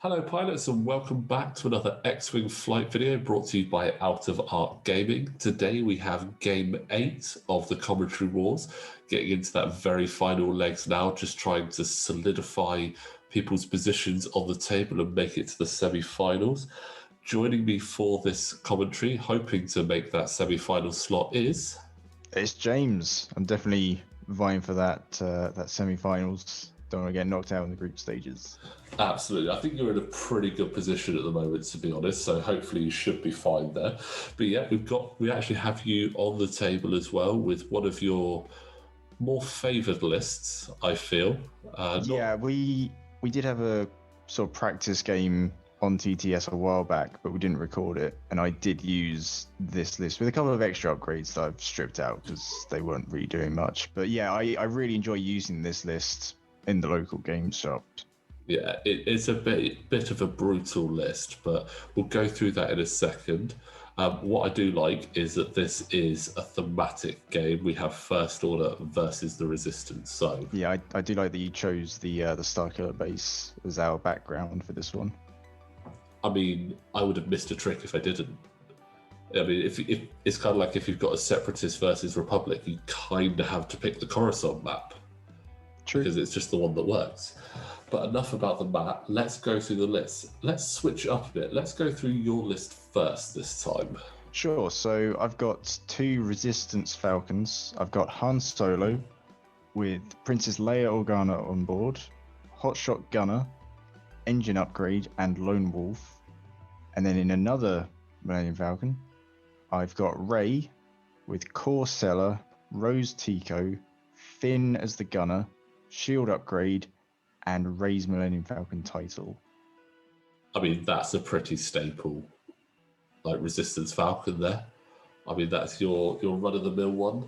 Hello, pilots, and welcome back to another X-Wing flight video brought to you by Out of Arc Gaming. Today we have Game 8 of the Commentary Wars, getting into that very final legs now, just trying to solidify people's positions on the table and make it to the semi-finals. Joining me for this commentary, hoping to make that semi-final slot is... It's James. I'm definitely vying for that semi-finals. Don't want to get knocked out in the group stages. Absolutely. I think you're in a pretty good position at the moment, to be honest, so hopefully you should be fine there. But yeah, we actually have you on the table as well with one of your more favoured lists, I feel. We did have a sort of practice game on TTS a while back, but we didn't record it, and I did use this list with a couple of extra upgrades that I've stripped out because they weren't really doing much. But yeah, I really enjoy using this list in the local game shop. Yeah, it's a bit of a brutal list, but we'll go through that in a second. What I do like is that this is a thematic game. We have First Order versus the Resistance. So yeah, I do like that you chose the Starkiller base as our background for this one. I mean, I would have missed a trick if I didn't. I mean, if it's kind of like if you've got a Separatist versus Republic, you kind of have to pick the Coruscant map. True. Because it's just the one that works. But enough about the map. Let's go through the list. Let's switch it up a bit. Let's go through your list first this time. Sure. So I've got 2 Resistance Falcons. I've got Han Solo with Princess Leia Organa on board, Hotshot Gunner, Engine Upgrade, and Lone Wolf. And then in another Millennium Falcon, I've got Rey with Core Seller, Rose Tico, Finn as the Gunner, Shield Upgrade, and Rey's Millennium Falcon title. I mean, that's a pretty staple, like, Resistance Falcon there. I mean, that's your run-of-the-mill one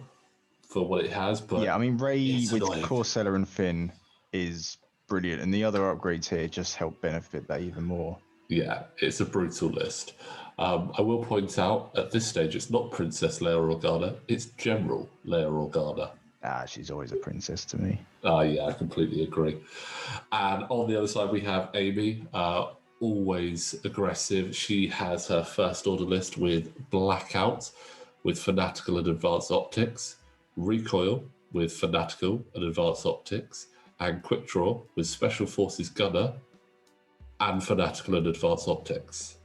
for what it has. But yeah, I mean, Rey with annoying. Corsair and Finn is brilliant, and the other upgrades here just help benefit that even more. Yeah, it's a brutal list. I will point out, at this stage, it's not Princess Leia Organa, it's General Leia Organa. She's always a princess to me. Yeah, I completely agree. And on the other side, we have Amy, always aggressive. She has her First Order list with Blackout, with Fanatical and Advanced Optics, Recoil with Fanatical and Advanced Optics, and Quick Draw with Special Forces Gunner and Fanatical and Advanced Optics.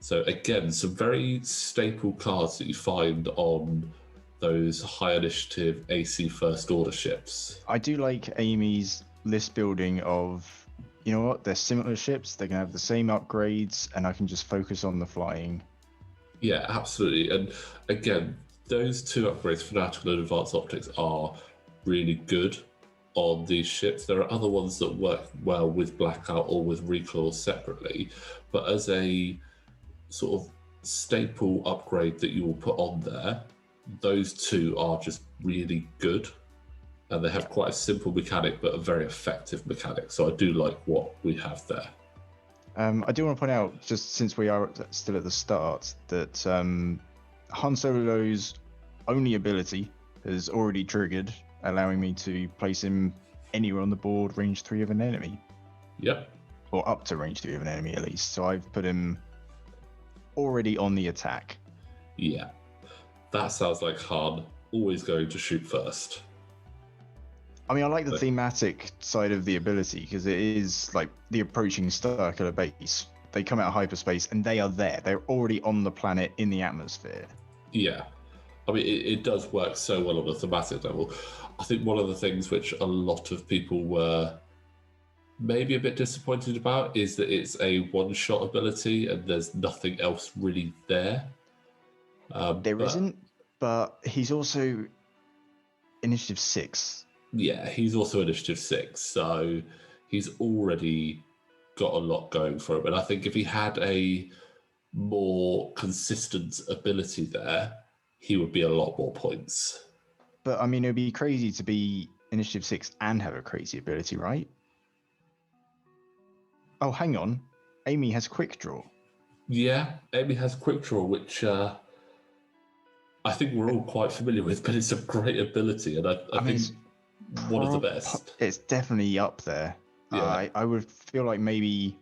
So again, some very staple cards that you find on those high initiative AC First Order ships. I do like Amy's list building of, you know what, they're similar ships, they can have the same upgrades, and I can just focus on the flying. Yeah, absolutely. And again, those 2 upgrades, Fanatical and Advanced Optics, are really good on these ships. There are other ones that work well with Blackout or with Recoil separately, but as a sort of staple upgrade that you will put on there, those 2 are just really good, and they have quite a simple mechanic but a very effective mechanic. So I do like what we have there. I do want to point out, just since we are still at the start, that Han Solo's only ability is already triggered, allowing me to place him anywhere on the board range 3 of an enemy. Yep. Or up to range 3 of an enemy at least. So I've put him already on the attack. Yeah. That sounds like Han always going to shoot first. I mean, I like the thematic side of the ability because it is like the approaching Starkiller base. They come out of hyperspace and they are there. They're already on the planet in the atmosphere. Yeah. I mean, it does work so well on a thematic level. I think one of the things which a lot of people were maybe a bit disappointed about is that it's a one-shot ability and there's nothing else really there. There isn't, but he's also Initiative 6. Yeah, he's also Initiative 6, so he's already got a lot going for him. And I think if he had a more consistent ability there, he would be a lot more points. But I mean, it would be crazy to be Initiative 6 and have a crazy ability, right? Oh, hang on. Amy has Quick Draw. Yeah, Amy has Quick Draw, which I think we're all quite familiar with, but it's a great ability, and I think it's one of the best. It's definitely up there. Yeah. I would feel like maybe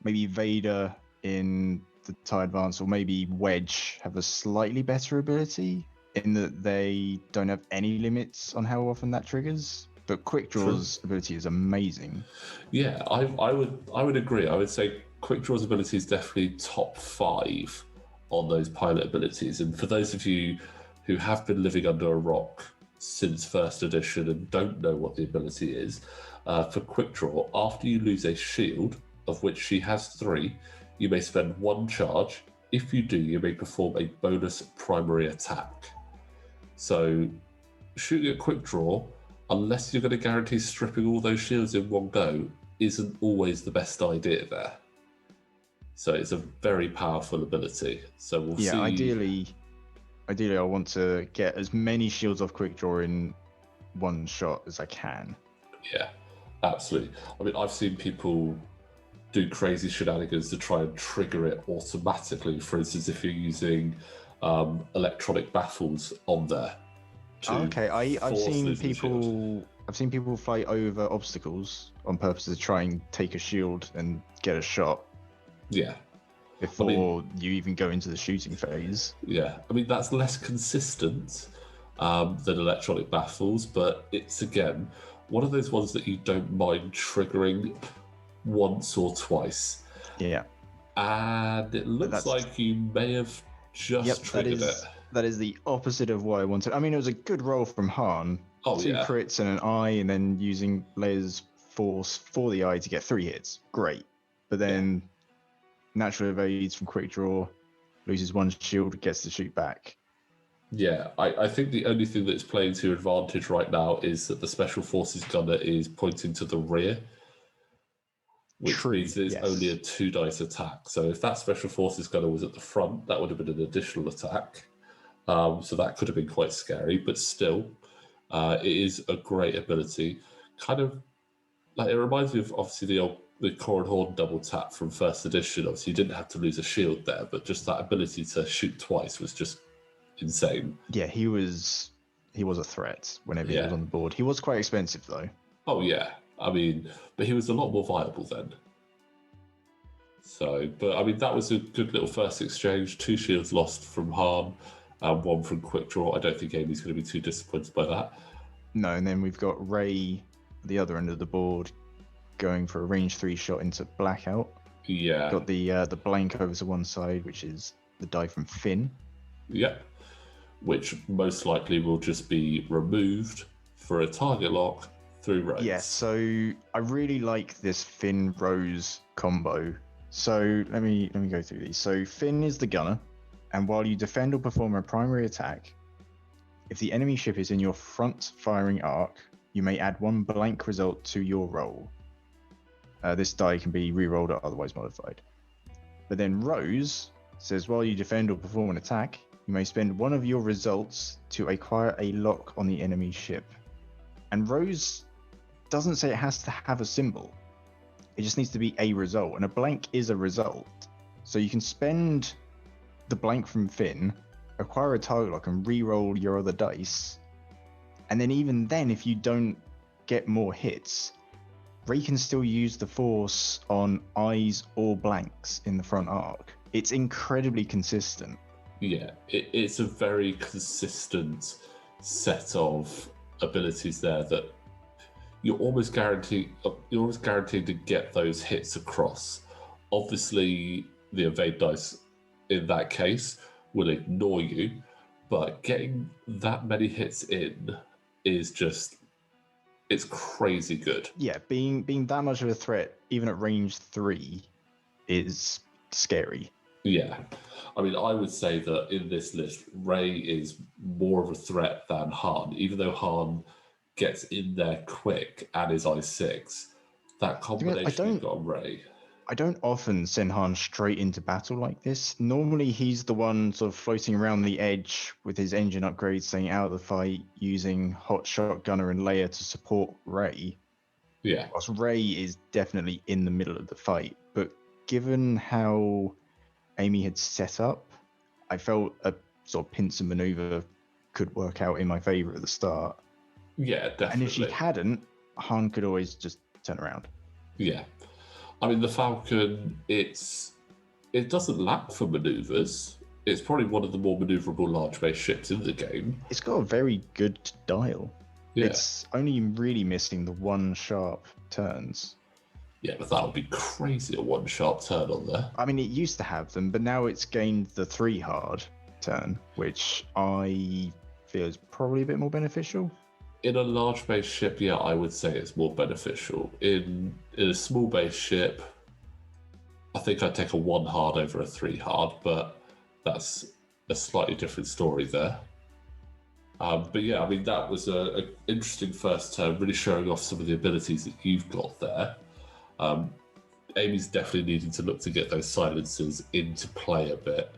maybe Vader in the TIE Advance, or maybe Wedge have a slightly better ability in that they don't have any limits on how often that triggers. But Quick Draw's ability is amazing. Yeah, I would agree. I would say Quick Draw's ability is definitely top 5 on those pilot abilities. And for those of you who have been living under a rock since first edition and don't know what the ability is, for Quick Draw, after you lose a shield, of which she has 3, you may spend 1 charge. If you do, you may perform a bonus primary attack. So shooting a Quick Draw, unless you're going to guarantee stripping all those shields in one go, isn't always the best idea there. So it's a very powerful ability. So we'll see. Ideally, I want to get as many shields off Quick Draw in one shot as I can. Yeah, absolutely. I mean, I've seen people do crazy shenanigans to try and trigger it automatically. For instance, if you're using electronic baffles on there. Okay, I've seen people fight over obstacles on purpose to try and take a shield and get a shot. Yeah. Before you even go into the shooting phase. Yeah, I mean that's less consistent than electronic baffles, but it's again one of those ones that you don't mind triggering once or twice. Yeah. And it looks like you may have just triggered it. That is the opposite of what I wanted. I mean, it was a good roll from Han. 2 crits and an eye, and then using Leia's force for the eye to get 3 hits. Great. But then natural evades from Quick Draw, loses 1 shield, gets to shoot back. Yeah, I think the only thing that's playing to your advantage right now is that the Special Forces gunner is pointing to the rear, which means it's only a 2 dice attack. So if that Special Forces gunner was at the front, that would have been an additional attack. So that could have been quite scary, but still, it is a great ability. Kind of like it reminds me of obviously the Corran Horn double tap from first edition. Obviously, you didn't have to lose a shield there, but just that ability to shoot twice was just insane. Yeah, he was a threat whenever he was on the board. He was quite expensive though. Oh yeah, I mean, but he was a lot more viable then. So, but I mean, that was a good little first exchange. 2 shields lost from Han, 1 from Quick Draw. I don't think Amy's going to be too disappointed by that. No, and then we've got Rey, the other end of the board, going for a range 3 shot into Blackout. Yeah. Got the blank over to one side, which is the die from Finn. Yep. Which most likely will just be removed for a target lock through Rose. Yeah, so I really like this Finn Rose combo. So let me go through these. So Finn is the gunner, and while you defend or perform a primary attack, if the enemy ship is in your front firing arc, you may add 1 blank result to your roll. This die can be re-rolled or otherwise modified. But then Rose says while you defend or perform an attack, you may spend 1 of your results to acquire a lock on the enemy ship. And Rose doesn't say it has to have a symbol. It just needs to be a result, and a blank is a result. So you can spend the blank from Finn, acquire a target lock, and re-roll your other dice. And then even then, if you don't get more hits, Rey can still use the force on eyes or blanks in the front arc. It's incredibly consistent. Yeah, it's a very consistent set of abilities there that you're almost guaranteed to get those hits across. Obviously, the evade dice in that case will ignore you, but getting that many hits in is just, it's crazy good. Yeah, being that much of a threat, even at range 3, is scary. Yeah. I mean, I would say that in this list, Rey is more of a threat than Han, even though Han gets in there quick and is I6. That combination you've got on Rey. I don't often send Han straight into battle like this. Normally, he's the one sort of floating around the edge with his engine upgrades, staying out of the fight, using Hot Shot Gunner and Leia to support Rey. Yeah. Whilst Rey is definitely in the middle of the fight. But given how Amy had set up, I felt a sort of pincer maneuver could work out in my favor at the start. Yeah, definitely. And if she hadn't, Han could always just turn around. Yeah. I mean, the Falcon, it doesn't lack for maneuvers. It's probably one of the more maneuverable large base ships in the game. It's got a very good dial. Yeah. It's only really missing the one sharp turns. Yeah, but that would be crazy, a one sharp turn on there. I mean, it used to have them, but now it's gained the 3 hard turn, which I feel is probably a bit more beneficial. In a large base ship, yeah, I would say it's more beneficial. In a small base ship, I think I'd take a 1 hard over a 3 hard, but that's a slightly different story there. But yeah, I mean, that was an interesting first turn, really showing off some of the abilities that you've got there. Amy's definitely needing to look to get those silencers into play a bit.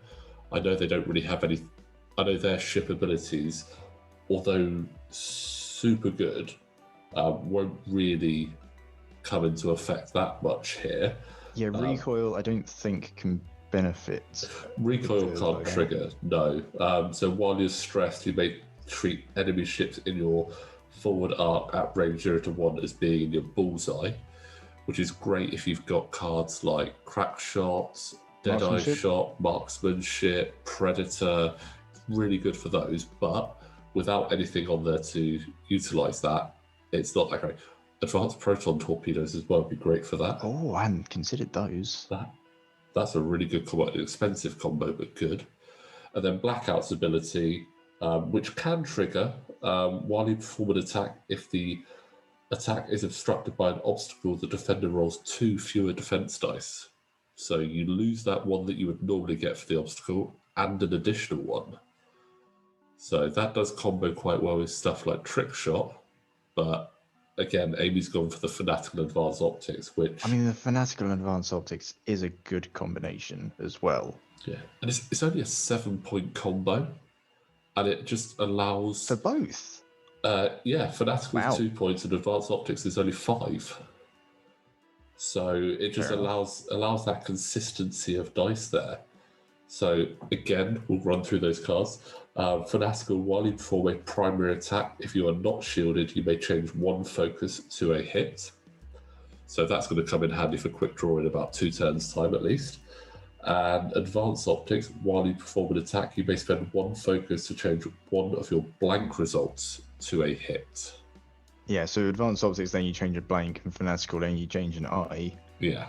I know they don't really have any. I know their ship abilities, although super good, won't really come into effect that much here. Yeah, recoil I don't think can benefit. Recoil can't trigger, no. So while you're stressed, you may treat enemy ships in your forward arc at range 0 to 1 as being in your bullseye, which is great if you've got cards like crack shots, dead-eye shot, marksmanship, predator. Really good for those, but without anything on there to utilize that, it's not that great. Advanced proton torpedoes as well would be great for that. Oh, I hadn't considered those. That's a really good combo, an expensive combo, but good. And then Blackout's ability, which can trigger while you perform an attack if the attack is obstructed by an obstacle, the defender rolls 2 fewer defense dice. So you lose that one that you would normally get for the obstacle and an additional one. So that does combo quite well with stuff like Trick Shot, but again, Amy's gone for the Fanatical Advanced Optics, which... I mean, the Fanatical Advanced Optics is a good combination as well. Yeah, and it's only a 7-point combo, and it just allows... For both? Yeah, Fanatical is 2 points, and Advanced Optics is only 5. So it just allows that consistency of dice there. So again, we'll run through those cards. Fanatical, while you perform a primary attack, if you are not shielded, you may change 1 focus to a hit. So that's going to come in handy for quick draw in about 2 turns' time at least. And Advanced Optics, while you perform an attack, you may spend 1 focus to change 1 of your blank results to a hit. Yeah, so Advanced Optics, then you change a blank, and Fanatical, then you change an eye. Yeah.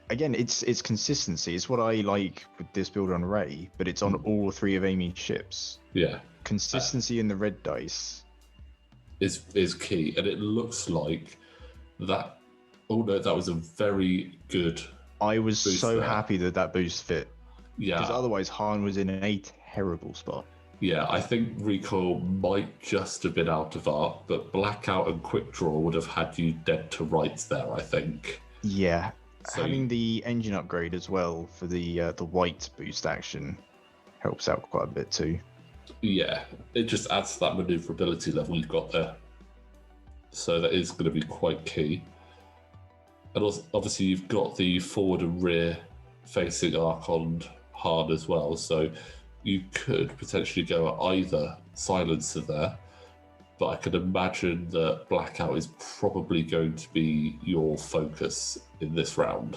Again, it's consistency. It's what I like with this build on Ray, but it's on all 3 of Amy's ships. Yeah. Consistency in the red dice is key, and it looks like that. Oh no, that was a very good. I was so happy that boost fit. Yeah. Because otherwise, Han was in a terrible spot. Yeah, I think Recoil might just have been out of arc, but Blackout and Quick Draw would have had you dead to rights there, I think. Yeah. So having the engine upgrade as well for the white boost action helps out quite a bit too. Yeah, it just adds to that maneuverability level you've got there. So that is going to be quite key. And also, obviously you've got the forward and rear facing arc on hard as well, so you could potentially go at either silencer there, but I could imagine that Blackout is probably going to be your focus in this round.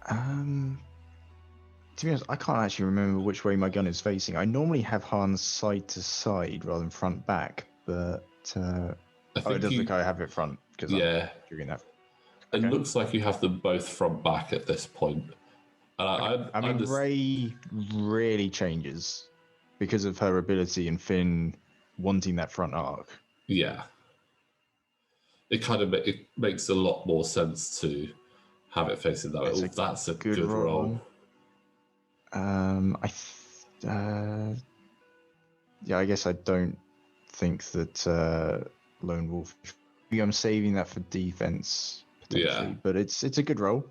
To be honest, I can't actually remember which way my gun is facing. I normally have Han's side to side rather than front back, but it does look like I have it front because I'm doing that. It looks like you have them both front back at this point. I mean, Ray really changes because of her ability and Finn wanting that front arc. Yeah. It kind of it makes a lot more sense to have it facing that way. That's a good roll. I guess I don't think that Lone Wolf. I'm saving that for defense potentially, but it's a good roll.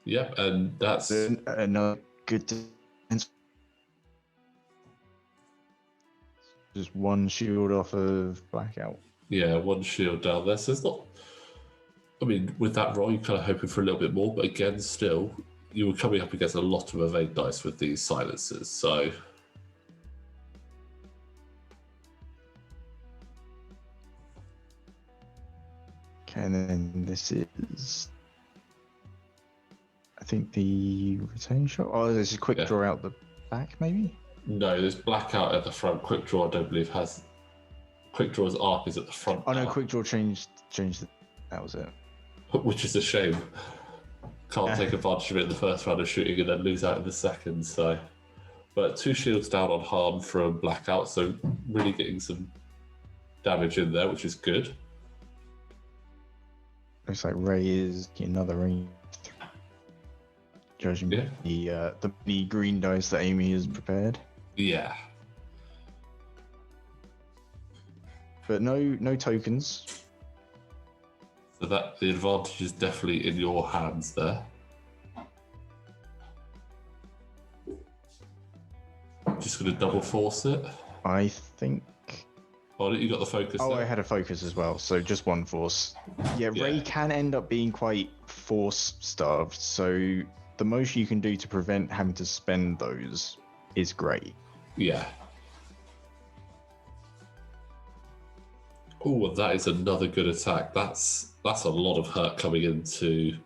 Yep, and that's another good defense. Just 1 shield off of Blackout. Yeah, 1 shield down there. So it's not. I mean, with that roll, you're kind of hoping for a little bit more, but again, still, you were coming up against a lot of evade dice with these silencers. So. Okay, And then this is, I think, the return shot. Oh, there's a quick draw out the back, maybe? No, there's blackout at the front. Quick draw, I don't believe, has... Quick draw's arc is at the front. Oh, no, quick draw changed that was it. Which is a shame. Can't take advantage of it in the first round of shooting and then lose out in the second, so... But 2 shields down on harm from blackout, so really getting some damage in there, which is good. Looks like Ray is another range. Judging the mini green dice that Amy has prepared. Yeah. But no tokens. So that the advantage is definitely in your hands there. Just going to double force it. I think. Oh, you got the focus. Oh, there? I had a focus as well, so just 1 force. Yeah, Ray can end up being quite force starved, so the most you can do to prevent having to spend those is great. Yeah. Oh, that is another good attack. That's a lot of hurt coming into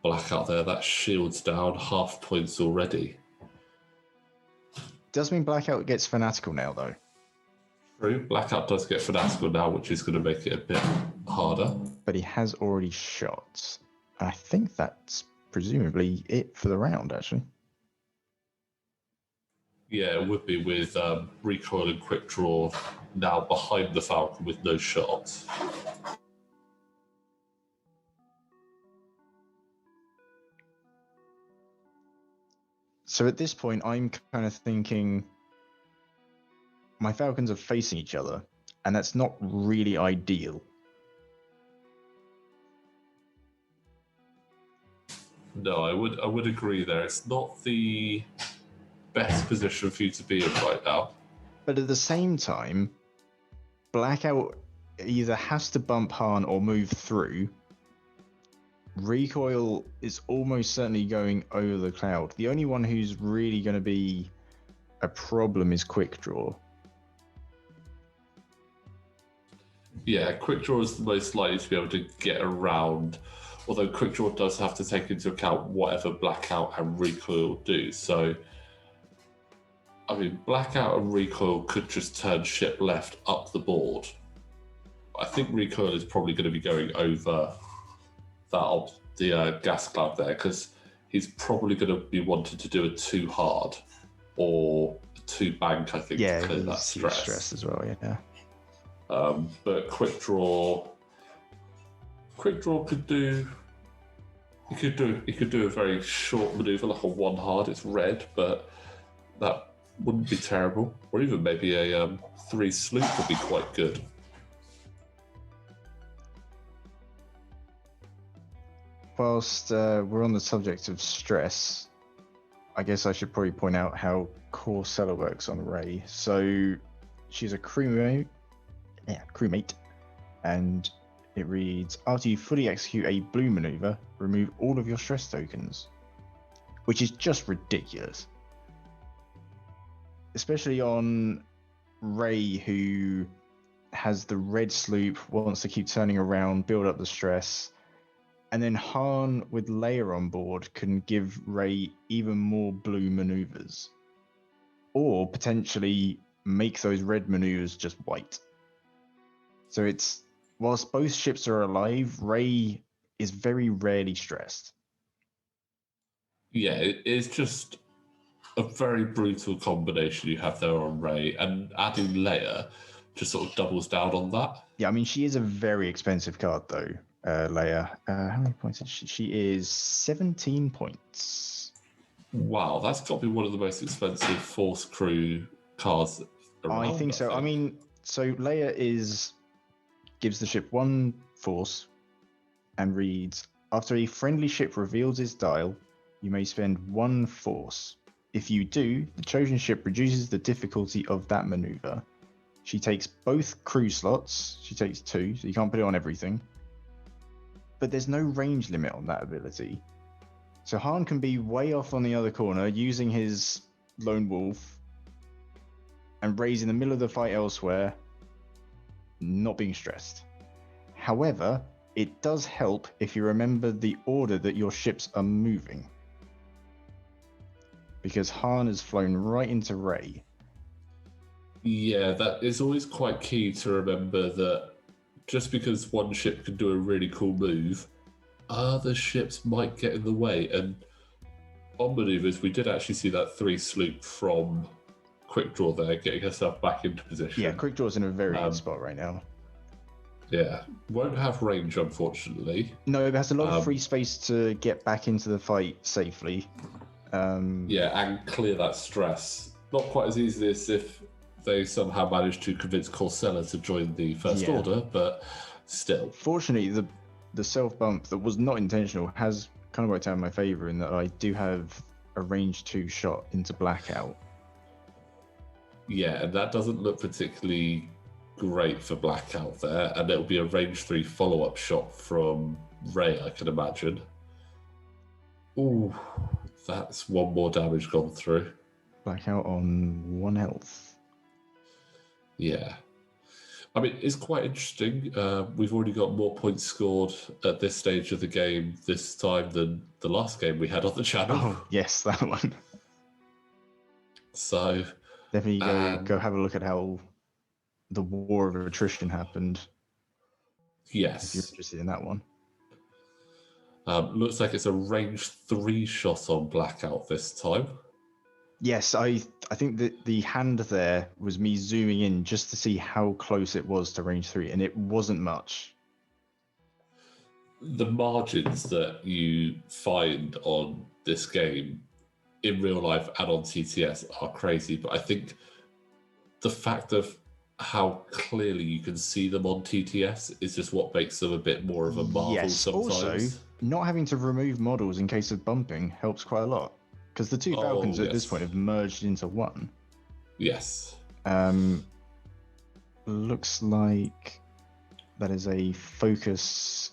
blackout there. That shield's down half points already. Does mean blackout gets fanatical now, though. True. Blackout does get fanatical now, which is going to make it a bit harder. But he has already shot. I think that's presumably it for the round, actually. Yeah, it would be with recoil and quick draw now behind the Falcon with no shots. So at this point, I'm kind of thinking my Falcons are facing each other, and that's not really ideal. No, I would agree there. It's not the best position for you to be in right now. But at the same time, Blackout either has to bump Han or move through. Recoil is almost certainly going over the cloud. The only one who's really going to be a problem is Quick Draw. Yeah, Quick Draw is the most likely to be able to get around, although Quick Draw does have to take into account whatever Blackout and Recoil do. So, I mean, Blackout and Recoil could just turn ship left up the board. I think Recoil is probably going to be going over the gas cloud there, because he's probably going to be wanting to do a 2 hard or a 2 bank, I think, to clear that stress as well, yeah. But Quick Draw could do. He could do a very short maneuver, like a 1 hard. It's red, but that wouldn't be terrible. Or even maybe a 3 sloop would be quite good. Whilst we're on the subject of stress, I guess I should probably point out how Core Seller works on Ray. So she's a crewmate, and it reads, after you fully execute a blue maneuver, remove all of your stress tokens, which is just ridiculous. Especially on Ray, who has the red sloop, wants to keep turning around, build up the stress. And then Han with Leia on board can give Ray even more blue maneuvers. Or potentially make those red maneuvers just white. So it's, whilst both ships are alive, Ray is very rarely stressed. Yeah, it's just a very brutal combination you have there on Ray, and adding Leia just sort of doubles down on that. Yeah, I mean, she is a very expensive card, though, Leia. How many points is she? She is 17 points. Wow, that's got to be one of the most expensive Force Crew cards around. I think so. I mean, so Leia gives the ship 1 force and reads, after a friendly ship reveals its dial, you may spend 1 force. If you do, the chosen ship reduces the difficulty of that maneuver. She takes both crew slots. She takes 2, so you can't put it on everything. But there's no range limit on that ability. So Han can be way off on the other corner using his lone wolf and Ray's in the middle of the fight elsewhere, not being stressed. However, It does help if you remember the order that your ships are moving. Because Han has flown right into Rey. Yeah, that is always quite key to remember that just because one ship can do a really cool move, other ships might get in the way. And on maneuvers, we did actually see that 3 sloop from Quick Draw there, getting herself back into position. Yeah, Quick Draw's in a very good spot right now. Yeah, won't have range, unfortunately. No, it has a lot of free space to get back into the fight safely. Yeah, and clear that stress. Not quite as easily as if they somehow managed to convince Corsella to join the First Order, but still. Fortunately, the self bump that was not intentional has kind of worked out in my favour in that I do have a range 2 shot into Blackout. Yeah, and that doesn't look particularly great for Blackout there, and it'll be a range 3 follow-up shot from Rey, I can imagine. Ooh, that's 1 more damage gone through. Blackout on 1 health. Yeah. I mean, it's quite interesting. We've already got more points scored at this stage of the game this time than the last game we had on the channel. Oh, yes, that one. So definitely go have a look at how the war of attrition happened. Yes. If you're interested in that one. Looks like it's a range 3 shot on Blackout this time. Yes, I think that the hand there was me zooming in just to see how close it was to range 3, and it wasn't much. The margins that you find on this game in real life and on TTS are crazy, but I think the fact of how clearly you can see them on TTS is just what makes them a bit more of a marvel sometimes. Also, not having to remove models in case of bumping helps quite a lot. Because the 2 Falcons at this point have merged into 1. Yes. Looks like that is a focus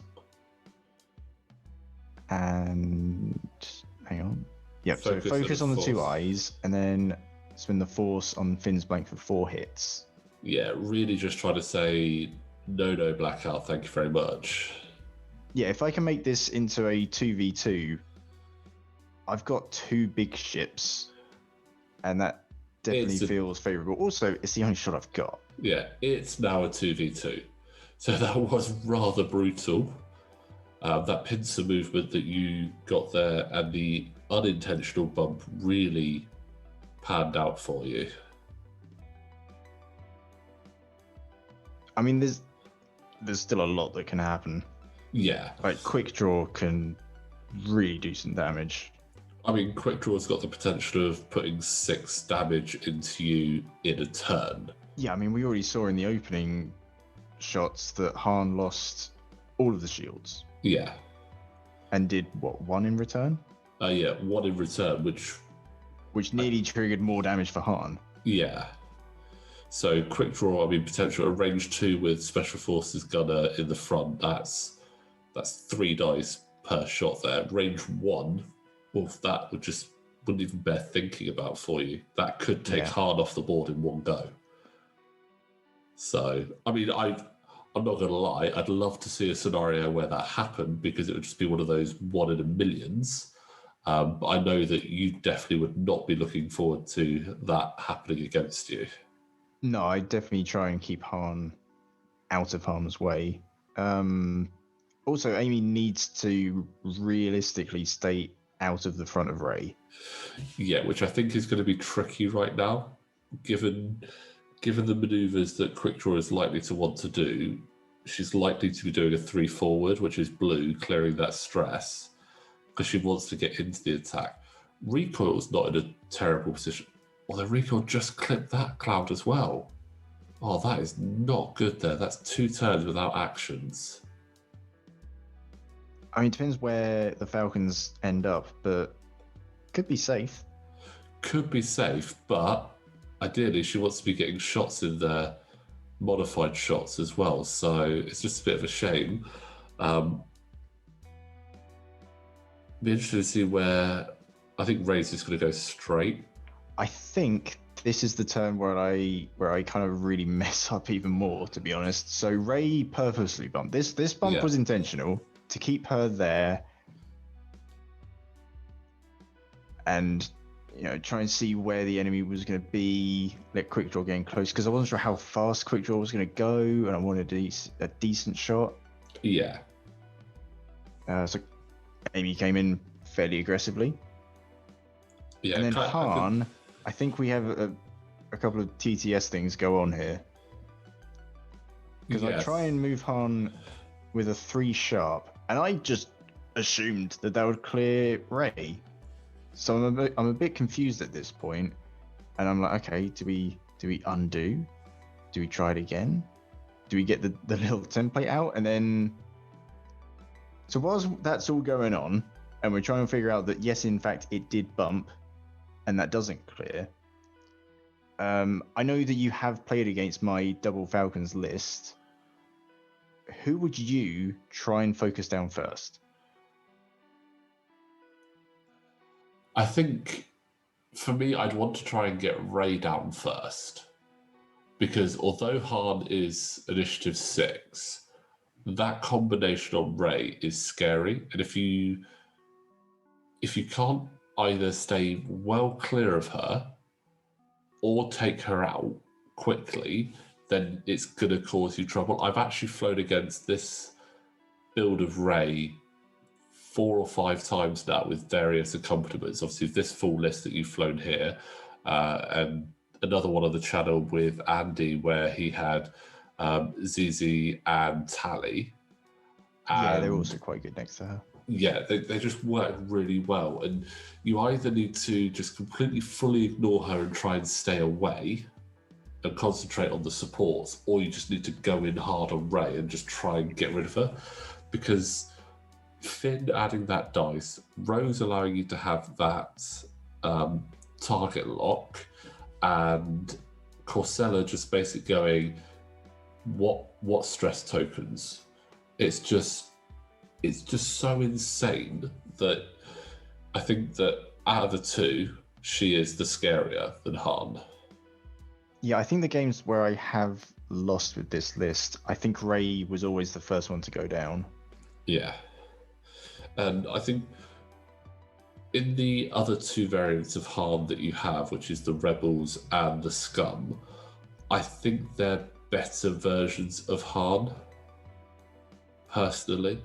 and hang on. Yep, so focus on the 2 eyes and then spin the force on Finn's blank for 4 hits. Yeah, really just try to say no Blackout, thank you very much. Yeah, if I can make this into a 2v2, I've got 2 big ships, and that definitely feels favourable. Also, it's the only shot I've got. Yeah, it's now a 2v2. So that was rather brutal. That pincer movement that you got there and the unintentional bump really panned out for you. I mean, there's still a lot that can happen. Yeah. Like, Quick Draw can really do some damage. I mean, Quick Draw's got the potential of putting 6 damage into you in a turn. Yeah, I mean, we already saw in the opening shots that Han lost all of the shields. Yeah. And did, what, 1 in return? Yeah, 1 in return, which nearly triggered more damage for Han. Yeah. So Quick Draw, I mean, potential a range 2 with Special Forces Gunner in the front. That's 3 dice per shot there. Range 1, well, that wouldn't even bear thinking about for you. That could take Han off the board in 1 go. So, I mean, I'm not going to lie, I'd love to see a scenario where that happened because it would just be one of those 1 in a millions. But I know that you definitely would not be looking forward to that happening against you. No, I definitely try and keep Han out of harm's way. Also, Amy needs to realistically stay out of the front of Rey. Yeah, which I think is going to be tricky right now, given the maneuvers that Quick Draw is likely to want to do. She's likely to be doing a 3 forward, which is blue, clearing that stress, because she wants to get into the attack. Recoil's not in a terrible position. Although Recoil just clipped that cloud as well. Oh, that is not good there. That's 2 turns without actions. I mean, it depends where the Falcons end up, but could be safe. Could be safe, but ideally she wants to be getting shots in there, modified shots as well. So it's just a bit of a shame. Be interested to see where I think Rey's just going to go straight. I think this is the turn where I kind of really mess up even more, to be honest. So Ray purposely bumped. This bump was intentional to keep her there, and try and see where the enemy was going to be. Let Quickdraw getting close because I wasn't sure how fast Quickdraw was going to go, and I wanted a decent shot. Yeah. So Amy came in fairly aggressively. Yeah. And then Han, I think we have a couple of TTS things go on here. Because I try and move Han with a 3 sharp, and I just assumed that would clear Ray. So I'm a bit confused at this point, and I'm like, okay, do we undo? Do we try it again? Do we get the little template out? And then, so whilst that's all going on, and we're trying to figure out that yes, in fact, it did bump, and that doesn't clear. I know that you have played against my Double Falcons list. Who would you try and focus down first? I think for me, I'd want to try and get Ray down first. Because although Han is initiative 6, that combination on Ray is scary. And if you can't either stay well clear of her or take her out quickly, then it's going to cause you trouble. I've actually flown against this build of Ray 4 or 5 times now with various accompaniments. Obviously, this full list that you've flown here, and another one on the channel with Andy where he had Zizi and Tally. Yeah, they're also quite good next to her. Yeah, they just work really well. And you either need to just completely fully ignore her and try and stay away and concentrate on the supports, or you just need to go in hard on Ray and just try and get rid of her. Because Finn adding that dice, Rose allowing you to have that target lock, and Corsella just basically going, what stress tokens? It's just so insane that I think that out of the two, she is the scarier than Han. Yeah, I think the games where I have lost with this list, I think Ray was always the first one to go down. Yeah. And I think in the other 2 variants of Han that you have, which is the Rebels and the Scum, I think they're better versions of Han, personally.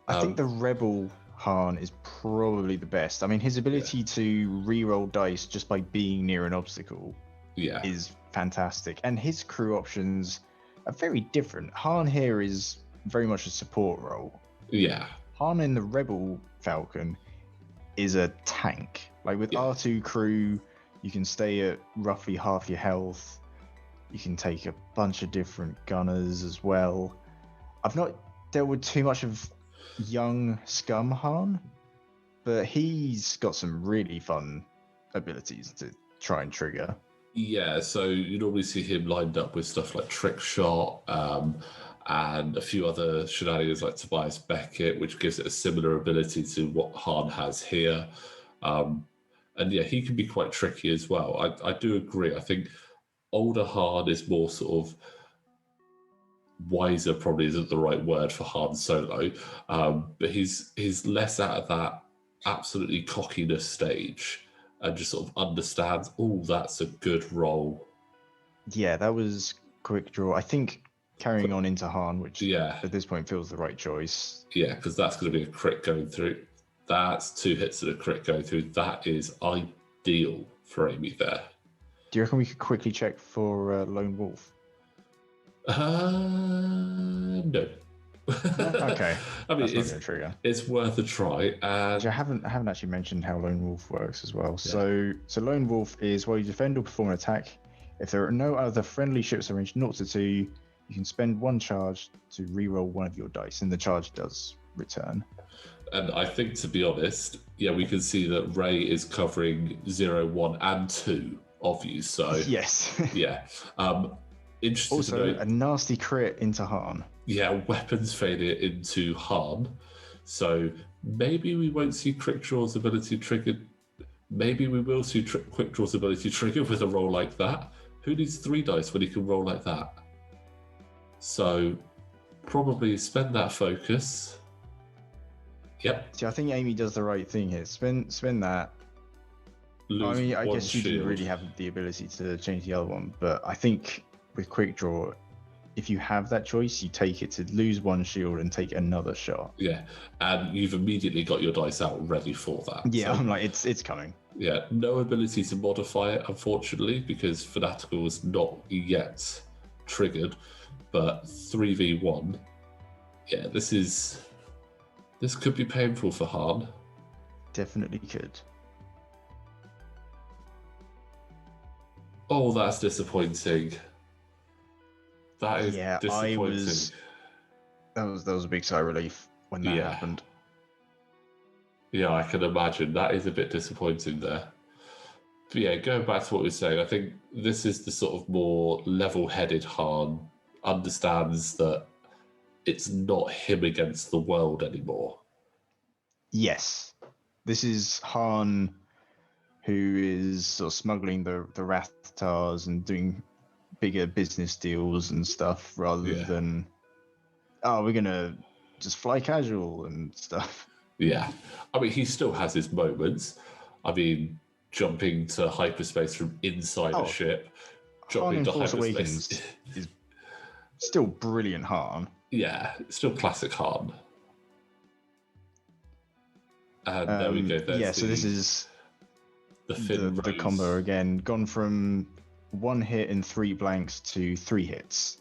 I think the Rebel Han is probably the best. I mean, his ability to re-roll dice just by being near an obstacle is fantastic. And his crew options are very different. Han here is very much a support role. Yeah. Han in the Rebel Falcon is a tank. Like with R2 crew, you can stay at roughly half your health. You can take a bunch of different gunners as well. I've not dealt with too much of young Scum Han, but he's got some really fun abilities to try and trigger. Yeah, so you normally see him lined up with stuff like Trick Shot, and a few other shenanigans like Tobias Beckett, which gives it a similar ability to what Han has here. And yeah, he can be quite tricky as well. I do agree. I think older Han is more sort of wiser, probably isn't the right word for Han Solo, but he's less out of that absolutely cockiness stage and just sort of understands, oh, that's a good roll. Yeah, that was quick draw. I think carrying on into Han, which at this point feels the right choice. Yeah, because that's going to be a crit going through. That's 2 hits and a crit going through. That is ideal for Amy there. Do you reckon we could quickly check for Lone Wolf? No. Okay. I mean, it's worth a try. I haven't actually mentioned how Lone Wolf works as well. Yeah. So Lone Wolf is while you defend or perform an attack, if there are no other friendly ships arranged 0 to 2, you can spend 1 charge to re-roll 1 of your dice, and the charge does return. And I think, to be honest, we can see that Ray is covering 0, 1, and 2 of you. So yes, yeah. Interesting. Also, a nasty crit into Han. Yeah, weapons failure into Han. So maybe we won't see Crickjaw's ability triggered maybe we will see Quick Draw's ability trigger with a roll like that. Who needs 3 dice when he can roll like that? So probably spend that focus. Yep. See, I think Amy does the right thing here. Spend that. I mean, I guess she didn't really have the ability to change the other one, but I think with Quick Draw, if you have that choice, you take it to lose 1 shield and take another shot. Yeah, and you've immediately got your dice out ready for that. Yeah, so, I'm like, it's coming. Yeah, no ability to modify it, unfortunately, because Fanatical is not yet triggered, but 3v1. Yeah, this could be painful for Han. Definitely could. Oh, that's disappointing. That is disappointing. That was a big sigh of relief when that happened. Yeah, I can imagine. That is a bit disappointing there. But yeah, going back to what we were saying, I think this is the sort of more level-headed Han, understands that it's not him against the world anymore. Yes. This is Han who is sort of smuggling the Rathtars and doing bigger business deals and stuff rather than, we're going to just fly casual and stuff. Yeah. I mean, he still has his moments. I mean, jumping to hyperspace from inside a ship, jumping to Force hyperspace Awakens is still brilliant Han. Yeah, still classic Han. And there we go. So this is the raise. combo again, gone from 1 hit and 3 blanks to 3 hits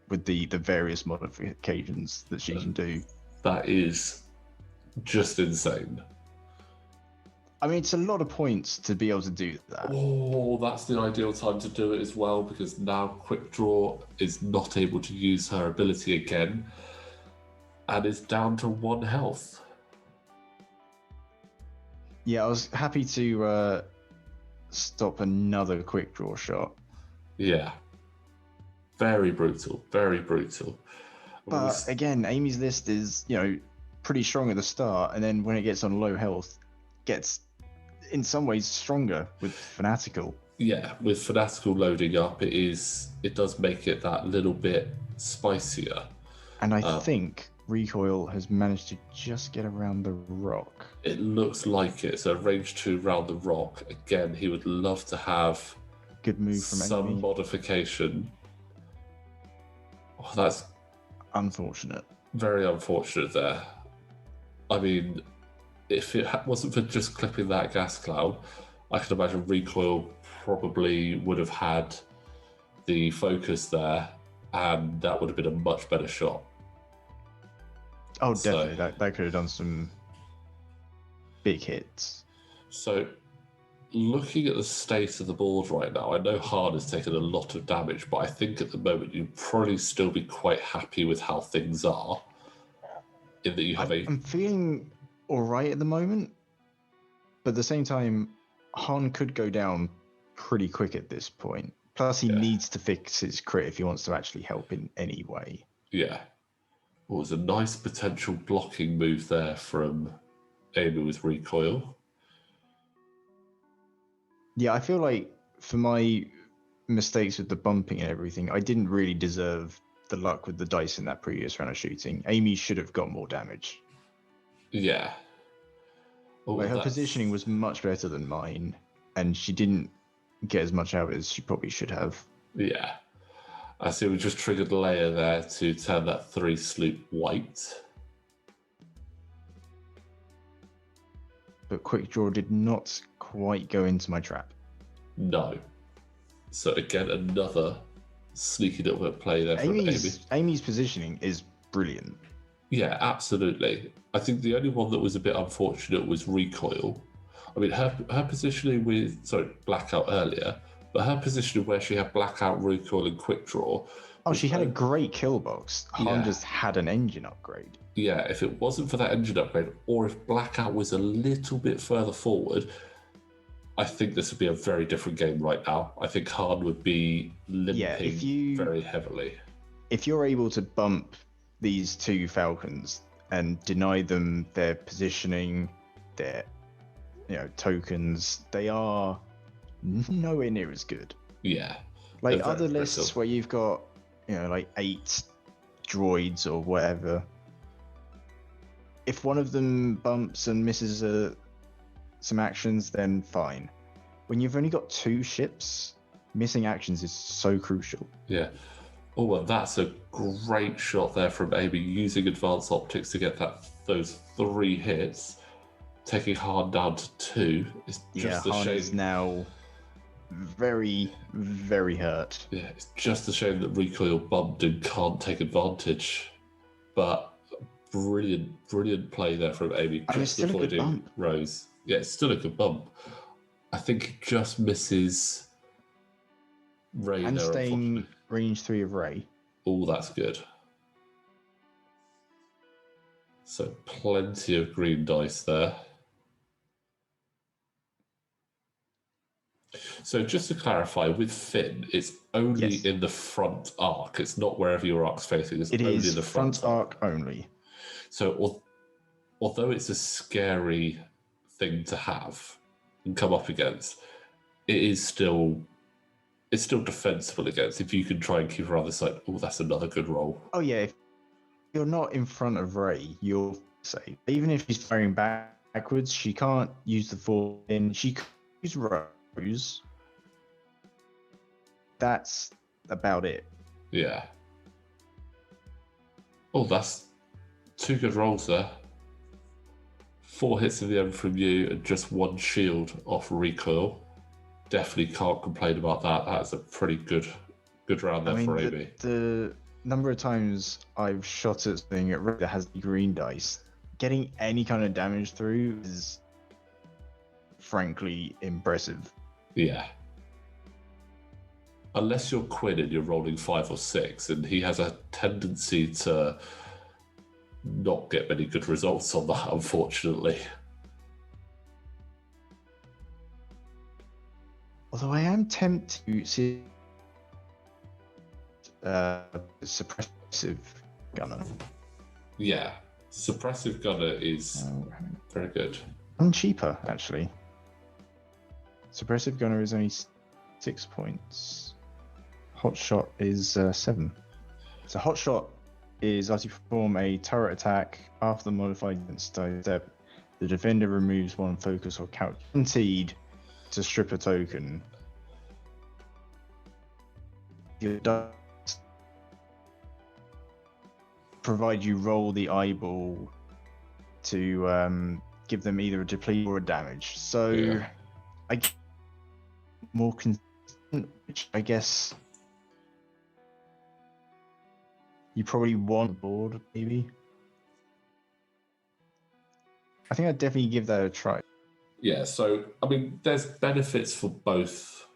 with the various modifications that she can do. That is just insane. I mean, it's a lot of points to be able to do that. Oh, that's the ideal time to do it as well, because now Quick Draw is not able to use her ability again and is down to 1 health. Yeah, I was happy to stop another Quick Draw shot. Yeah. Very brutal. Very brutal. But again, Amy's list is, pretty strong at the start, and then when it gets on low health, gets in some ways stronger with Fanatical. Yeah, with Fanatical loading up, it does make it that little bit spicier. And I think Recoil has managed to just get around the rock. It looks like it. So range 2 round the rock. Again, he would love to have good move from some Amy. Modification. Oh, that's unfortunate. Very unfortunate there. I mean, if it wasn't for just clipping that gas cloud, I could imagine Recoil probably would have had the focus there, and that would have been a much better shot. Oh, definitely. That could have done some big hits. So, looking at the state of the board right now, I know Han has taken a lot of damage, but I think at the moment you'd probably still be quite happy with how things are. In that you have I'm feeling all right at the moment, but at the same time, Han could go down pretty quick at this point. Plus, he needs to fix his crit if he wants to actually help in any way. Yeah. Well, it was a nice potential blocking move there from Amy with Recoil. Yeah, I feel like for my mistakes with the bumping and everything, I didn't really deserve the luck with the dice in that previous round of shooting. Amy should have got more damage. Yeah. Oh, her positioning was much better than mine, and she didn't get as much out as she probably should have. Yeah. I see we just triggered Leia there to turn that 3 sloop white. But Quick Draw did not quite go into my trap. No. So again, another sneaky little bit of play there from Amy. Amy's positioning is brilliant. Yeah, absolutely. I think the only one that was a bit unfortunate was Recoil. I mean, her positioning with, Blackout earlier, but her positioning where she had Blackout, Recoil, and Quick Draw. Oh, she had a great kill box. Han just had an engine upgrade. Yeah, if it wasn't for that engine upgrade, or if Blackout was a little bit further forward, I think this would be a very different game right now. I think Han would be limping very heavily. If you're able to bump these 2 Falcons and deny them their positioning, their tokens, they are nowhere near as good. Yeah. Like They're very other lists brittle. where you've got, like 8 droids or whatever. If one of them bumps and misses some actions, then fine. When you've only got 2 ships, missing actions is so crucial. Yeah. Oh, well, that's a great shot there from Amy, using advanced optics to get those 3 hits, taking Han down to 2. It's just a Han shame. is now very, very hurt. Yeah, it's just a shame that recoil bumped and can't take advantage. But brilliant play there from Amy, It's just still a good avoiding bump. Rose. Yeah, it's still a good bump. I think it just misses Ray And there, staying unfortunately. range 3 of Ray. Oh, that's good. So plenty of green dice there. So just to clarify, with Finn, it's only Yes. in the front arc. It's not wherever your arc's facing. It's only is in the front arc only. So although it's a scary thing to have and come up against, it's still defensible against if you can try and keep her on the side. Oh, that's another good roll. Oh yeah, if you're not in front of Ray, you're safe. Even if she's firing backwards, she can't use the force, and she can use Rose. That's about it. Yeah. Oh, that's 2 good rolls there. 4 hits in the end from you and just 1 shield off recoil. Definitely can't complain about that. That's a pretty good round there for Amy. The number of times I've shot at something at Ray that has the green dice, getting any kind of damage through is frankly impressive. Yeah. Unless you're Quinn and you're rolling 5 or 6, and he has a tendency to not get many good results on that, unfortunately. Although I am tempted to see suppressive gunner. Yeah. Suppressive gunner is very good. And cheaper, actually. Suppressive gunner is only 6 points. Hot shot is 7. So hot shot is as you perform a turret attack after the modified step, the defender removes 1 focus or count guaranteed to strip a token. Your dice provide you roll the eyeball to give them either a deplete or a damage. So Yeah. I get more consistent, which I guess you probably want board, maybe. I think I'd definitely give that a try. Yeah, so, I mean, there's benefits for both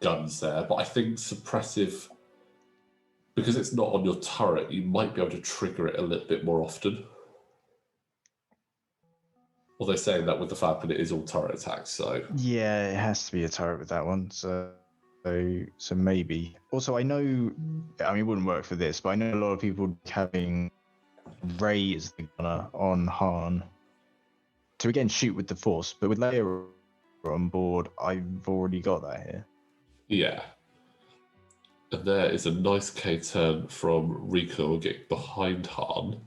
guns there, but I think suppressive, because it's not on your turret, you might be able to trigger it a little bit more often. Although saying that with the Falcon, it is all turret attacks, so... Yeah, it has to be a turret with that one, so maybe. Also, I know, I mean, it wouldn't work for this, but I know a lot of people having Ray as the gunner on Han to again shoot with the Force, but with Leia on board, I've already got that here. Yeah. And there is a nice K-turn from Rico getting behind Han.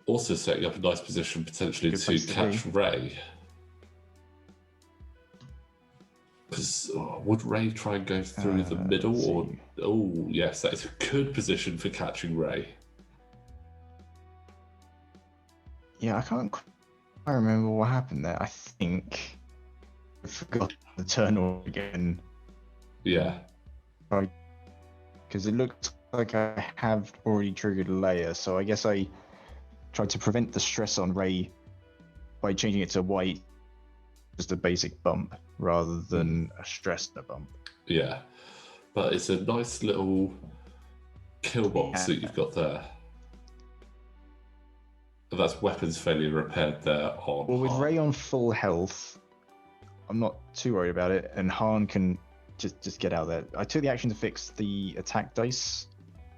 Also setting up a nice position potentially Good to place to catch be. Ray. Because would Ray try and go through the middle? Or oh, yes, that is a good position for catching Ray. Yeah, I can't quite remember what happened there. I think I forgot the turn order again. Yeah. Because it looks like I have already triggered Leia, so I guess I tried to prevent the stress on Ray by changing it to white, just a basic bump, rather than a stress bump. Yeah. But it's a nice little kill box that you've got there. And that's weapons failure repaired there on Well, with Han. Ray on full health, I'm not too worried about it, and Han can just get out there. I took the action to fix the attack dice.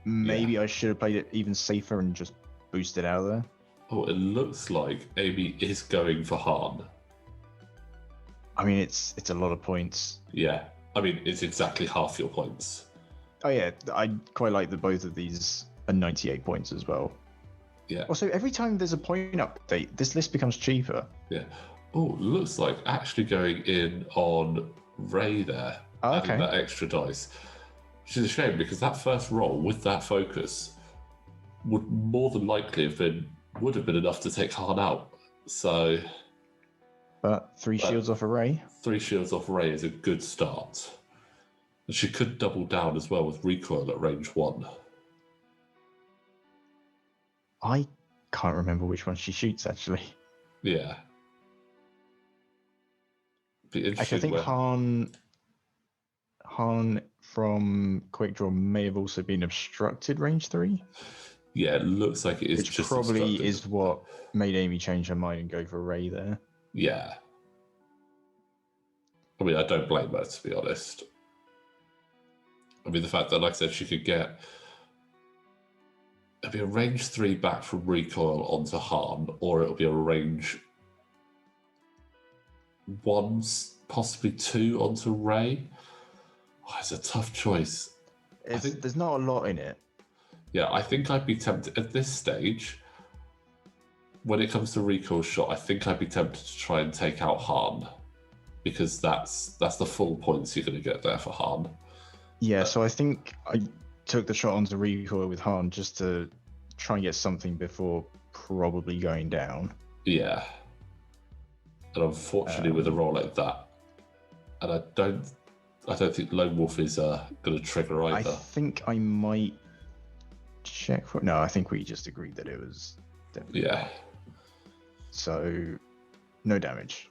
Maybe I should have played it even safer and just boosted out of there. Oh, it looks like Amy is going for Han. I mean, it's a lot of points. Yeah. I mean, it's exactly half your points. Oh yeah, I quite like that both of these are 98 points as well. Yeah. Also, every time there's a point update, this list becomes cheaper. Yeah. Oh, looks like actually going in on Ray there, adding Okay. that extra dice. Which is a shame because that first roll with that focus would more than likely would have been enough to take Han out. So But three shields off Array. 3 shields off Ray is a good start. And she could double down as well with recoil at range 1. I can't remember which one she shoots actually. Yeah. Be Actually, I interesting think Han from Quick Draw may have also been obstructed range 3. Yeah, it looks like it is Which just probably obstructed. is what made Amy change her mind and go for Ray there. Yeah. I mean, I don't blame her, to be honest. I mean, the fact that, like I said, she could get it'll be a range 3 back from recoil onto Han, or it'll be a range 1, possibly 2 onto Ray. Oh, it's a tough choice. There's not a lot in it. Yeah, I think I'd be tempted at this stage. When it comes to recoil shot, I think I'd be tempted to try and take out Han, because that's the full points you're going to get there for Han. Yeah, so I think I took the shot onto recoil with Han just to try and get something before probably going down. Yeah. And unfortunately, with a roll like that, and I don't think Lone Wolf is going to trigger either. I think I might check for. No, I think we just agreed that it was definitely. Yeah. So, no damage.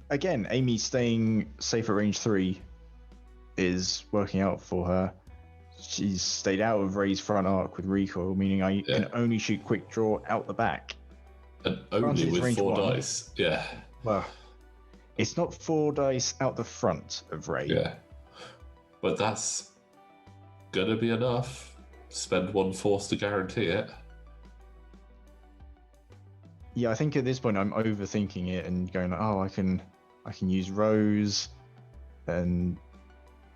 Again, Amy staying safe at range 3 is working out for her. She's stayed out of Ray's front arc with recoil, meaning I can only shoot quick draw out the back. And only with 4 dice. Yeah. Well, it's not 4 dice out the front of Ray. Yeah. But that's gonna be enough. Spend 1 force to guarantee it. Yeah, I think at this point I'm overthinking it and going, oh, I can use Rose and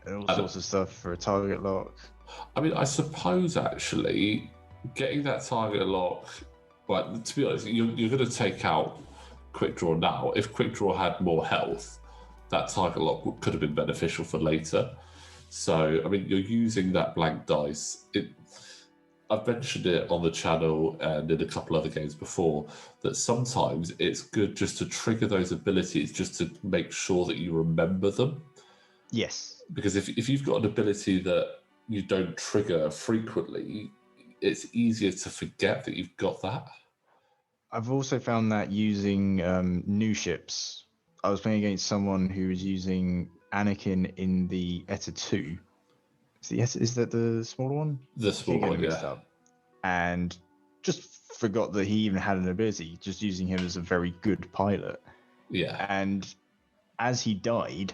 all sorts of stuff for a target lock. I mean, I suppose actually getting that target lock, but to be honest, you're going to take out Quick Draw now. If Quick Draw had more health, that target lock could have been beneficial for later. So, I mean, you're using that blank dice. I've mentioned it on the channel and in a couple other games before, that sometimes it's good just to trigger those abilities just to make sure that you remember them. Yes. Because if you've got an ability that you don't trigger frequently, it's easier to forget that you've got that. I've also found that using new ships. I was playing against someone who was using Anakin in the ETA 2. Is that the smaller one? The small one, yeah. And just forgot that he even had an ability, just using him as a very good pilot. Yeah. And as he died,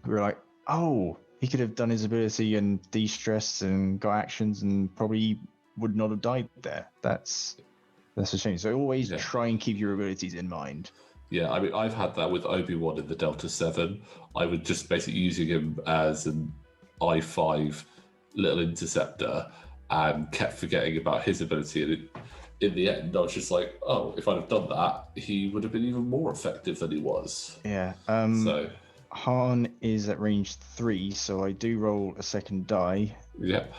we were like, oh, he could have done his ability and de-stressed and got actions and probably would not have died there. That's a shame. So always try and keep your abilities in mind. Yeah, I mean, I've had that with Obi-Wan in the Delta 7. I would just basically using him as an I5 little interceptor and kept forgetting about his ability. And in the end, I was just like, oh, if I'd have done that, he would have been even more effective than he was. Yeah. So Han is at range 3, so I do roll a second die. Yep.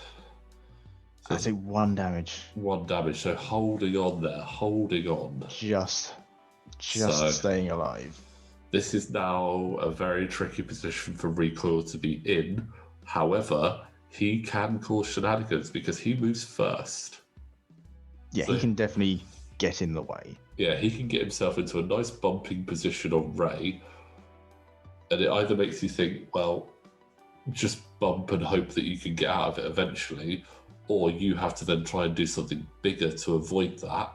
So I take 1 damage. 1 damage. So holding on there, holding on. Just staying alive. This is now a very tricky position for Recoil to be in. However, he can cause shenanigans because he moves first. Yeah, so he can definitely get in the way. Yeah, he can get himself into a nice bumping position on Ray. And it either makes you think, well, just bump and hope that you can get out of it eventually, or you have to then try and do something bigger to avoid that.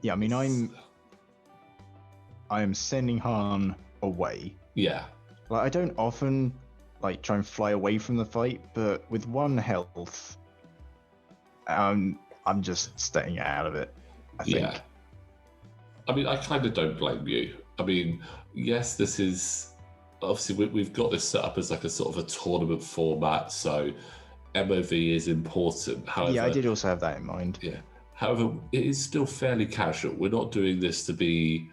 Yeah, I mean, I am sending Han away. Yeah. Like, I don't often try and fly away from the fight, but with 1 health, I I'm just staying out of it, I think. Yeah. I mean, I kind of don't blame you. I mean, yes, this is obviously we've got this set up as like a sort of a tournament format, so MOV is important. Yeah, I However, did also have that in mind. yeah. However, it is still fairly casual. We're not doing this to be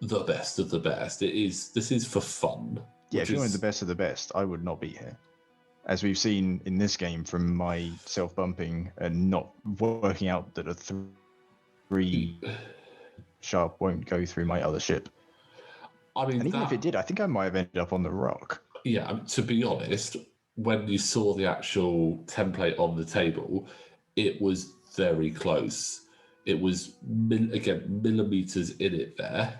the best of the best. This is for fun. Yeah, which if you wanted is the best of the best, I would not be here. As we've seen in this game from my self-bumping and not working out that a 3 sharp won't go through my other ship. I mean, And even if it did, I think I might have ended up on the rock. Yeah, to be honest, when you saw the actual template on the table, it was very close. It was, again, millimeters in it there.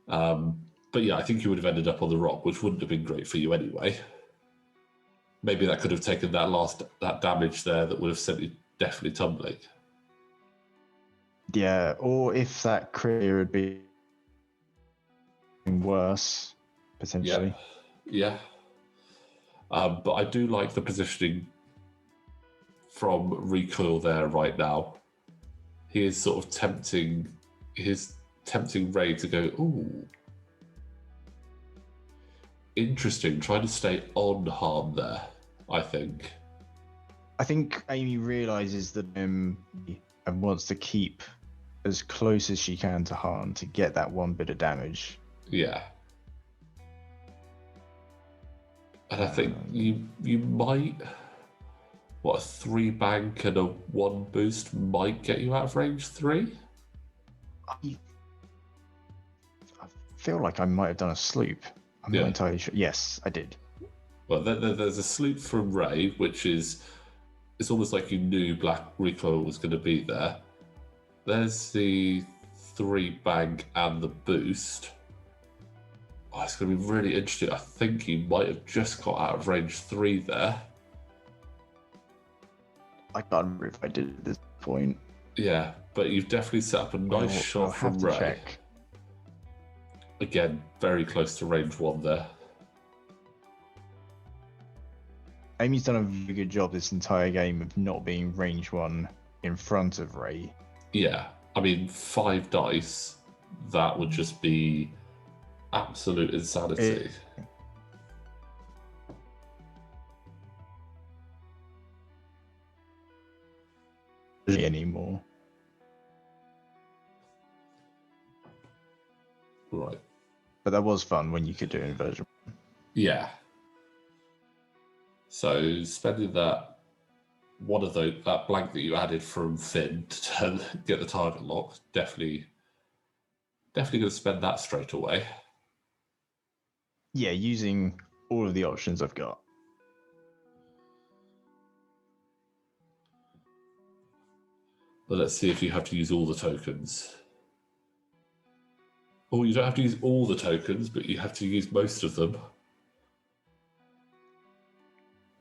But yeah, I think you would have ended up on the rock, which wouldn't have been great for you anyway. Maybe that could have taken that damage there that would have sent you definitely tumbling. Yeah, or if that crit had been worse, potentially. Yeah. But I do like the positioning from Recoil there right now. He is sort of tempting Ray to go, ooh. Interesting, trying to stay on Han there, I think. I think Amy realizes that and wants to keep as close as she can to Han to get that one bit of damage. Yeah. And I think you might, a 3 bank and a 1 boost might get you out of range 3? I feel like I might have done a sloop. I'm not entirely sure. Yes, I did. Well, there's a sloop from Ray, which is, it's almost like you knew Black Recoil was going to be there. There's the 3 bank and the boost. Oh, it's going to be really interesting. I think you might have just got out of range 3 there. I can't remember if I did at this point. Yeah, but you've definitely set up a nice shot from Ray. Check. Again, very close to range 1 there. Amy's done a very good job this entire game of not being range 1 in front of Ray. Yeah, I mean, 5 dice, that would just be absolute insanity. Anymore. Right. But that was fun when you could do inversion. Yeah. So spending that blank that you added from Finn to get the target locked, definitely going to spend that straight away. Yeah, using all of the options I've got. But let's see if you have to use all the tokens. Oh, you don't have to use all the tokens, but you have to use most of them.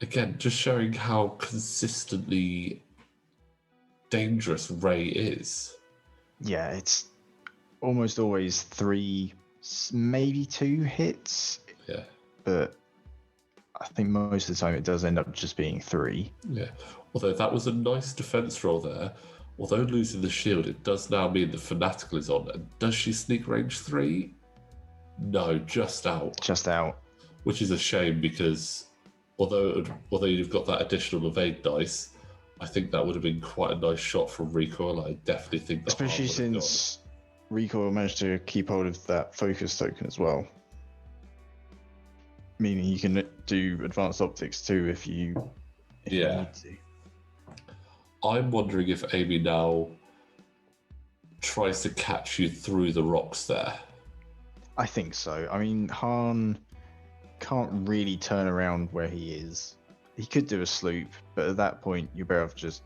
Again, just showing how consistently dangerous Ray is. Yeah, it's almost always 3, maybe 2 hits. Yeah. But I think most of the time it does end up just being 3. Yeah. Although that was a nice defense roll there. Although losing the shield, it does now mean the Fanatical is on. And does she sneak range 3? No, just out. Just out. Which is a shame because although you've got that additional evade dice, I think that would have been quite a nice shot from Recoil. I definitely think that. Especially since Recoil managed to keep hold of that focus token as well. Meaning you can do advanced optics too if you need to. I'm wondering if Amy now tries to catch you through the rocks there. I think so. I mean, Han can't really turn around where he is. He could do a sloop, but at that point, you're better off just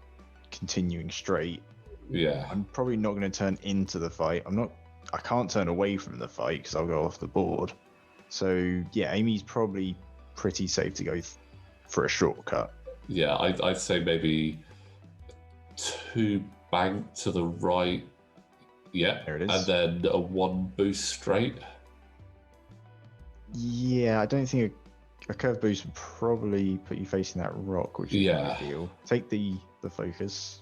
continuing straight. Yeah. I'm probably not going to turn into the fight. I can't turn away from the fight because I'll go off the board. So, yeah, Amy's probably pretty safe to go for a shortcut. Yeah, I'd say maybe 2 bank to the right. Yeah. There it is. And then a 1 boost straight. Yeah, I don't think a curve boost would probably put you facing that rock, which is ideal. Take the focus.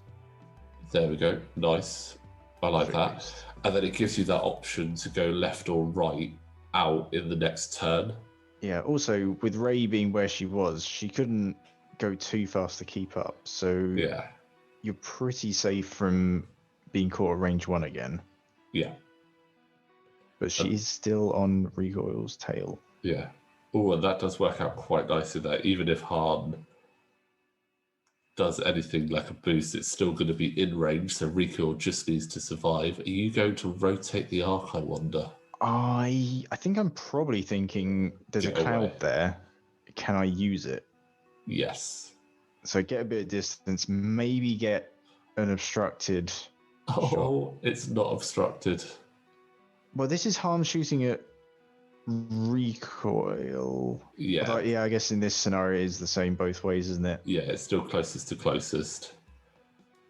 There we go. Nice. I like Perfect that. boost. And then it gives you that option to go left or right out in the next turn. Yeah, also with Ray being where she was, she couldn't go too fast to keep up. So Yeah. you're pretty safe from being caught at range 1 again. Yeah. But she is still on Recoil's tail. Yeah. Oh, and that does work out quite nicely there. Even if Han does anything like a boost, it's still going to be in range, so Recoil just needs to survive. Are you going to rotate the arc, I wonder? I think I'm probably thinking there's Get a cloud away. there. Can I use it? Yes. So get a bit of distance, maybe get an obstructed shot. Oh, it's not obstructed. Well, this is Han shooting at Recoil. Yeah. Although, yeah, I guess in this scenario it is the same both ways, isn't it? Yeah, it's still closest to closest.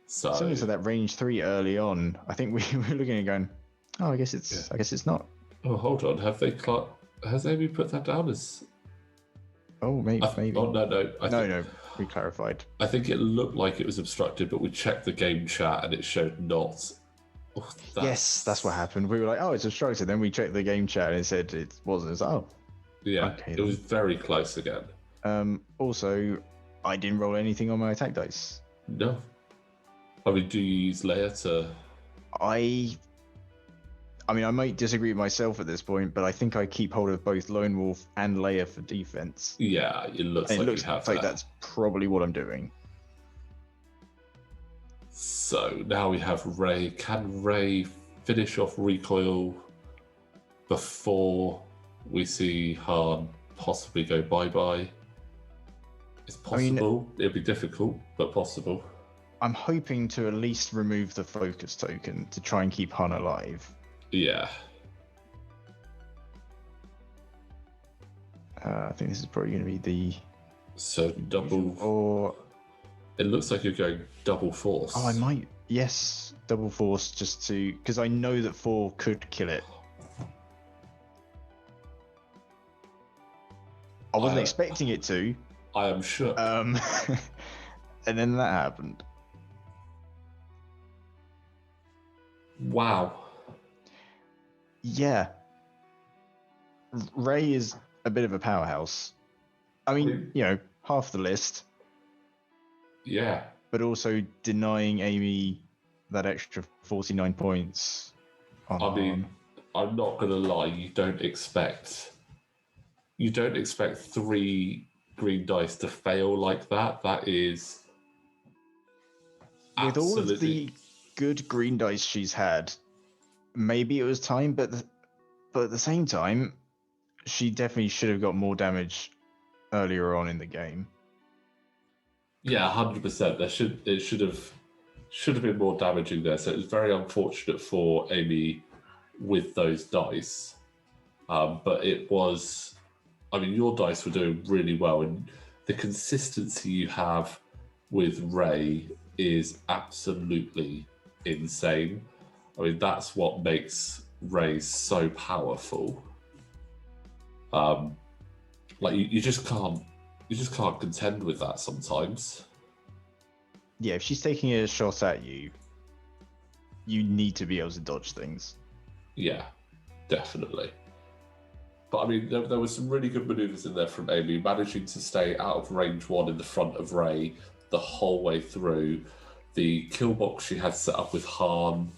So Similar to that range 3 early on, I think we were looking at going, oh, I guess it's Yeah. I guess it's not. Oh, hold on. Has Amy put that down as? Oh, maybe. Oh no. No, we clarified. I think it looked like it was obstructed, but we checked the game chat and it showed not. Oh, Yes, that's what happened. We were like, oh, it's obstructed. Then we checked the game chat and it said it wasn't. It's oh. Yeah, Okay, it was very close again. Also, I didn't roll anything on my attack dice. No. I mean, do you use Leia to? I mean, I might disagree with myself at this point, but I think I keep hold of both Lone Wolf and Leia for defense. Yeah, it looks And like it looks you have like that. that's probably what I'm doing. So now we have Rey. Can Rey finish off Recoil before we see Han possibly go bye-bye? It's possible. It'd be difficult, but possible. I'm hoping to at least remove the focus token to try and keep Han alive. Yeah. I think this is probably going to be the... So double... Or... It looks like you're going double force. Oh, I might... Yes, double force just to... Because I know that 4 could kill it. I wasn't expecting it to. I am sure. And then that happened. Wow. Yeah. Rey is a bit of a powerhouse. I mean, you know, half the list. Yeah. But also denying Amy that extra 49 points. I mean, I'm not going to lie. You don't expect 3 green dice to fail like that. That is with all of absolutely... the good green dice she's had, maybe it was time, but at the same time, she definitely should have got more damage earlier on in the game. Yeah, 100%. It should have been more damaging there. So it was very unfortunate for Amy with those dice. But it was, I mean, your dice were doing really well, and the consistency you have with Rey is absolutely insane. I mean, that's what makes Rey so powerful. Like you just can't contend with that sometimes. Yeah, if she's taking a shot at you, you need to be able to dodge things. Yeah, definitely. But I mean, there was some really good maneuvers in there from Amy, managing to stay out of range 1 in the front of Rey the whole way through. The kill box she had set up with Han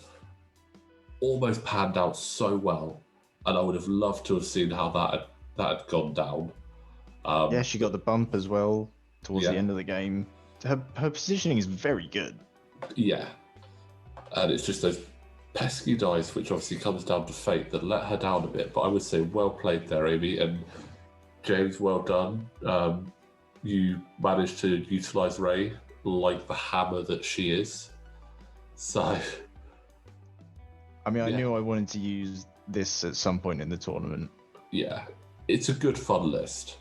almost panned out so well, and I would have loved to have seen how that had gone down. Yeah, she got the bump as well towards Yeah. the end of the game. Her positioning is very good. Yeah, and it's just those pesky dice, which obviously comes down to fate, that let her down a bit. But I would say well played there, Amy, and James, well done. You managed to utilise Rey like the hammer that she is. So, I mean, I Yeah. knew I wanted to use this at some point in the tournament. yeah, it's a good fun list.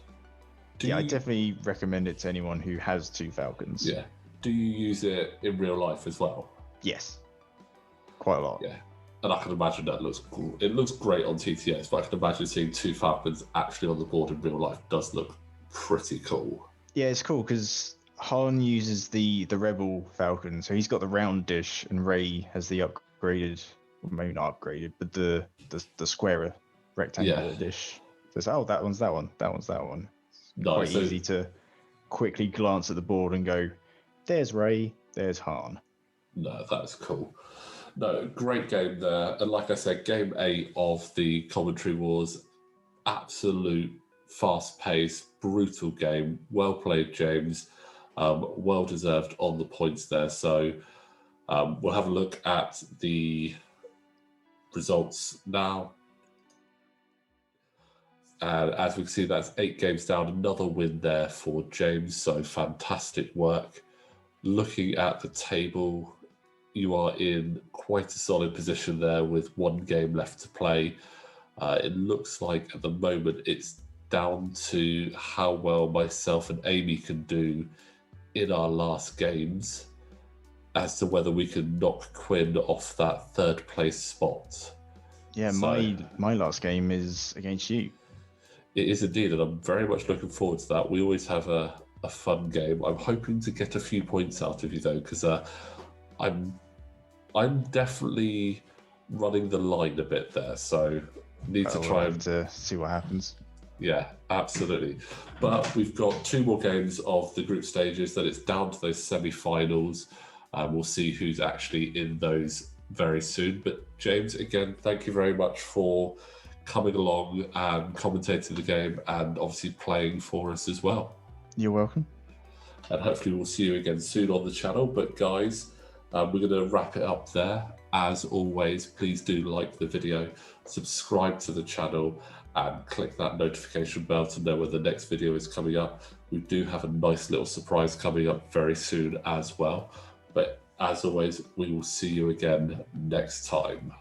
I definitely recommend it to anyone who has 2 Falcons. Yeah. Do you use it in real life as well? Yes. Quite a lot. Yeah. And I can imagine that looks cool. It looks great on TTS, but I can imagine seeing 2 Falcons actually on the board in real life does look pretty cool. Yeah, it's cool because Han uses the Rebel Falcon, so he's got the round dish, and Rey has the upgraded, well, maybe not upgraded, but the squarer rectangular dish. So it's, oh, that one's that one, that one's that one. No, Quite easy to quickly glance at the board and go, there's Rey, there's Han. No, that's cool. No, great game there. And like I said, game 8 of the Commentary Wars, absolute fast-paced, brutal game. Well played, James. Well deserved on the points there. So we'll have a look at the results now. And as we can see, that's 8 games down. Another win there for James. So fantastic work. Looking at the table, you are in quite a solid position there with 1 game left to play. It looks like at the moment it's down to how well myself and Amy can do in our last games as to whether we can knock Quinn off that 3rd place spot. Yeah, so, my last game is against you. It is indeed, and I'm very much looking forward to that. We always have a fun game. I'm hoping to get a few points out of you though, because I'm definitely running the line a bit there, so need to try and to see what happens. Yeah, absolutely. But we've got 2 more games of the group stages, then it's down to those semi-finals. We'll see who's actually in those very soon. But James, again, thank you very much for coming along and commentating the game and obviously playing for us as well. You're welcome. And hopefully we'll see you again soon on the channel. But guys, we're going to wrap it up there. As always, please do like the video, subscribe to the channel, and click that notification bell to know when the next video is coming up. We do have a nice little surprise coming up very soon as well. But as always, we will see you again next time.